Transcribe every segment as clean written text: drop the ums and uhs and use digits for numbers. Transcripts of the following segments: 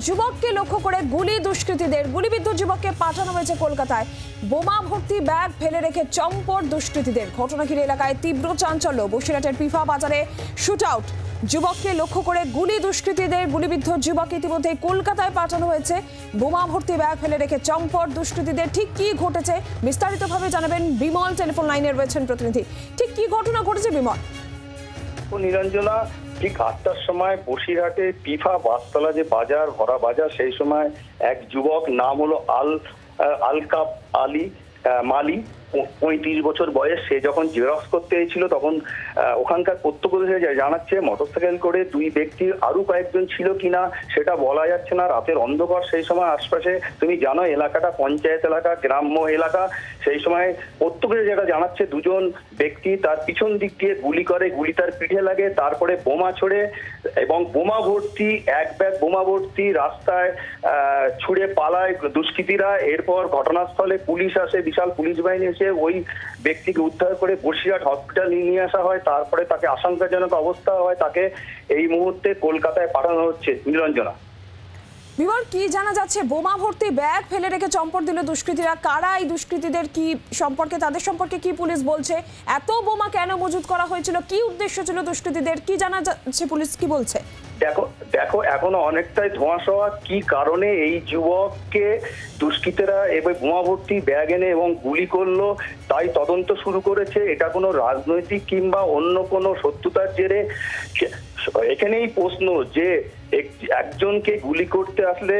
যুবককে লক্ষ্য করে গুলি দুষ্কৃতীদের। গুলিবিদ্ধ যুবককে পাঠানো হয়েছে কলকাতায়। বোমা ভর্তি ব্যাগ ফেলে রেখে চম্পট দুষ্কৃতীদের। ঘটনা ঘিরে এলাকায় তীব্র চাঞ্চল্য। বসিরহাটের পিফা বাজারে শুট আউট। যুবককে লক্ষ্য করে গুলি দুষ্কৃতীদের। গুলিবিদ্ধ যুবক ইতিমধ্যে কলকাতায় পাঠানো হয়েছে। বোমা ভর্তি ব্যাগ ফেলে রেখে চম্পট দুষ্কৃতীদের। ঠিক কি ঘটেছে বিস্তারিতভাবে জানাবেন বিমল। টেলিফোন লাইনে রয়েছেন প্রতিনিধি। ঠিক কি ঘটনা ঘটেছে বিমল? নিরঞ্জনা, ঠিক 8টার সময় বসিরহাটে পিফা বাসতলা যে বাজার, ভরা বাজার, সেই সময় এক যুবক, নাম হলো আলকাপ আলী মালি, 35 বছর বয়স। সে যখন জেরক্স করতে এসেছিল তখন ওখানকার প্রত্যক্ষদর্শীরা জানাচ্ছে মোটরসাইকেল করে দুই ব্যক্তি, আরো কয়েকজন ছিল কিনা সেটা বলা যাচ্ছে না। রাতের অন্ধকার সেই সময় আশপাশে, তুমি জানো এলাকাটা পঞ্চায়েত এলাকা, গ্রাম্য এলাকা। সেই সময় প্রত্যক্ষদর্শী যেটা জানাচ্ছে, দুজন ব্যক্তি তার পিছন দিক দিয়ে গুলি করে, গুলি তার পিঠে লাগে, তারপরে বোমা ছোড়ে এবং বোমা ভর্তি এক ব্যাগ বোমা ভর্তি রাস্তায় ছুড়ে পালায় দুষ্কৃতীরা। এরপর ঘটনাস্থলে পুলিশ আসে, বিশাল পুলিশ বাহিনী এসে ওই ব্যক্তিকে উদ্ধার করে বসিরহাট হসপিটাল নিয়ে আসা হয়। তারপরে তাকে আশঙ্কাজনক অবস্থা হয়, তাকে এই মুহূর্তে কলকাতায় পাঠানো হচ্ছে। নিরঞ্জনা, বিমল, কি জানা যাচ্ছে? বোমা ভর্তি ব্যাগ ফেলে রেখে চম্পট দিল দুষ্কৃতীরা। কারা এই দুষ্কৃতীদের, কি সম্পর্কে, তাদের সম্পর্কে কি পুলিশ বলছে? এত বোমা কেন মজুত করা হয়েছিল? কি উদ্দেশ্য ছিল দুষ্কৃতীদের? কি জানা যাচ্ছে, পুলিশ কি বলছে? দেখো এখনো অনেকটাই ধোঁয়াশা। কি কারণে এই যুবককে দুষ্কৃতীরা এবার বোমা ভর্তি ব্যাগ এনে এবং গুলি করলো, তাই তদন্ত শুরু করেছে। এটা কোনো রাজনৈতিক কিংবা অন্য কোনো শত্রুতার জেরে? এখানেই প্রশ্ন যে একজনকে গুলি করতে আসলে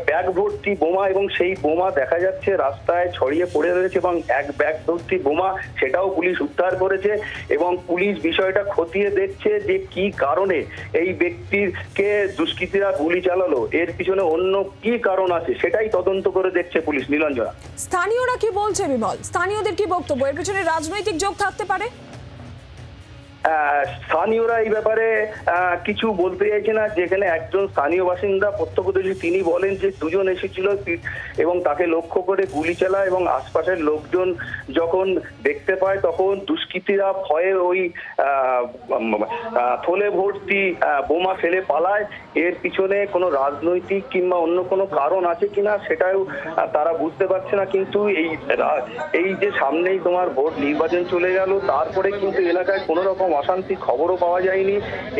ব্যাগ ভর্তি বোমা, এবং সেই বোমা দেখা যাচ্ছে রাস্তায় ছড়িয়ে পড়ে রয়েছে, এবং এক ব্যাগ ভর্তি বোমা সেটাও পুলিশ উদ্ধার করেছে। এবং পুলিশ বিষয়টা খতিয়ে দেখছে যে কি কারণে এই ব্যক্তিকে দুষ্কৃতীরা গুলি চালালো, এর পিছনে অন্য কি কারণ আছে সেটাই তদন্ত করে দেখছে পুলিশ। নিরঞ্জনা, স্থানীয়রা কি বলছে বিমল? স্থানীয়দের কি বক্তব্য? এর পিছনে রাজনৈতিক যোগ থাকতে পারে? স্থানীয়রা এই ব্যাপারে কিছু বলতে চাইছে না। যেখানে একজন স্থানীয় বাসিন্দা প্রত্যক্ষদর্শী, তিনি বলেন যে দুজন এসেছিল এবং তাকে লক্ষ্য করে গুলি চালায়, এবং আশপাশের লোকজন যখন দেখতে পায় তখন দুষ্কৃতীরা ভয়ে ওই থলে ভর্তি বোমা ফেলে পালায়। এর পিছনে কোনো রাজনৈতিক কিংবা অন্য কোনো কারণ আছে কিনা সেটাও তারা বুঝতে পারছে না। কিন্তু এই যে সামনেই তোমার ভোট নির্বাচন চলে গেল, তারপরে কিন্তু এলাকায় কোনো রকম অশান্তি খবরও পাওয়া যায়নি।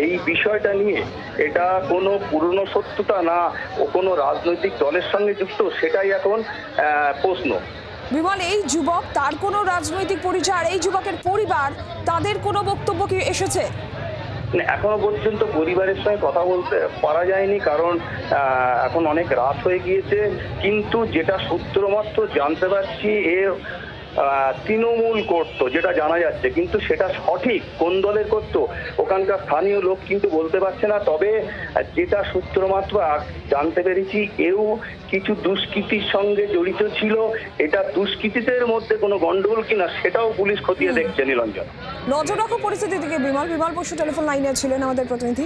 এই বিষয়টা নিয়ে এটা কোনো পুরনো শত্রুতা না ও কোনো রাজনৈতিক দলের সঙ্গে যুক্ত, সেটাই এখন প্রশ্ন। বিমল, এই যুবক, তার কোনো রাজনৈতিক পরিচয়, আর এই যুবকের পরিবার, তাদের কোনো বক্তব্য কি এসেছে? এখনো পর্যন্ত পরিবারের সঙ্গে কথা বলতে পারা যায়নি, কারণ এখন অনেক রাত হয়ে গিয়েছে। কিন্তু যেটা সূত্র মাত্র জানতে পারছি, তৃণমূল করতো যেটা জানা যাচ্ছে, কিন্তু সেটা সঠিক কোন দলের করতো ওখানকার স্থানীয় লোক কিন্তু বলতে পারছে না। তবে যেটা সূত্র মাত্র জানতে পেরেছি, এও কিছু দুষ্কৃতির সঙ্গে জড়িত ছিল। এটা দুষ্কৃতীদের মধ্যে কোনো গন্ডগোল কিনা সেটাও পুলিশ খতিয়ে দেখছে। নিরঞ্জন, নজর রাখো পরিস্থিতি থেকে। বিমল বসু টেলিফোন লাইনে ছিলেন আমাদের প্রতিনিধি।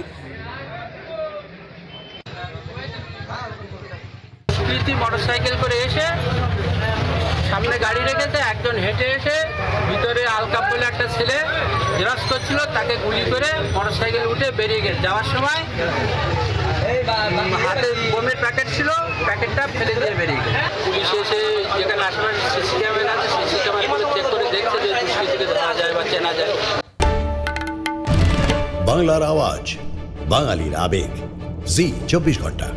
মোটরসাইকেল করে এসে সামনে গাড়ি রেখেছে, একজন হেঁটে এসে ভিতরে আলকাপ বলে একটা ছেলে জেরক্স করছিল, তাকে গুলি করে মোটরসাইকেল উঠে বেরিয়ে গেছে। যাওয়ার সময় হাতে বোমের প্যাকেট ছিল, প্যাকেটটা ফেলে দিয়ে বেরিয়ে গেছে। পুলিশ এসে যেখানে আশেপাশে সিসি ক্যামেরা আছে, সিসি ক্যামেরাগুলো চেক করে দেখছে যে দুষ্কৃতীকে ধরা যায় বা চেনা যায়। বাংলার আওয়াজ, বাঙালির আবেগ, জি 24 ঘন্টা।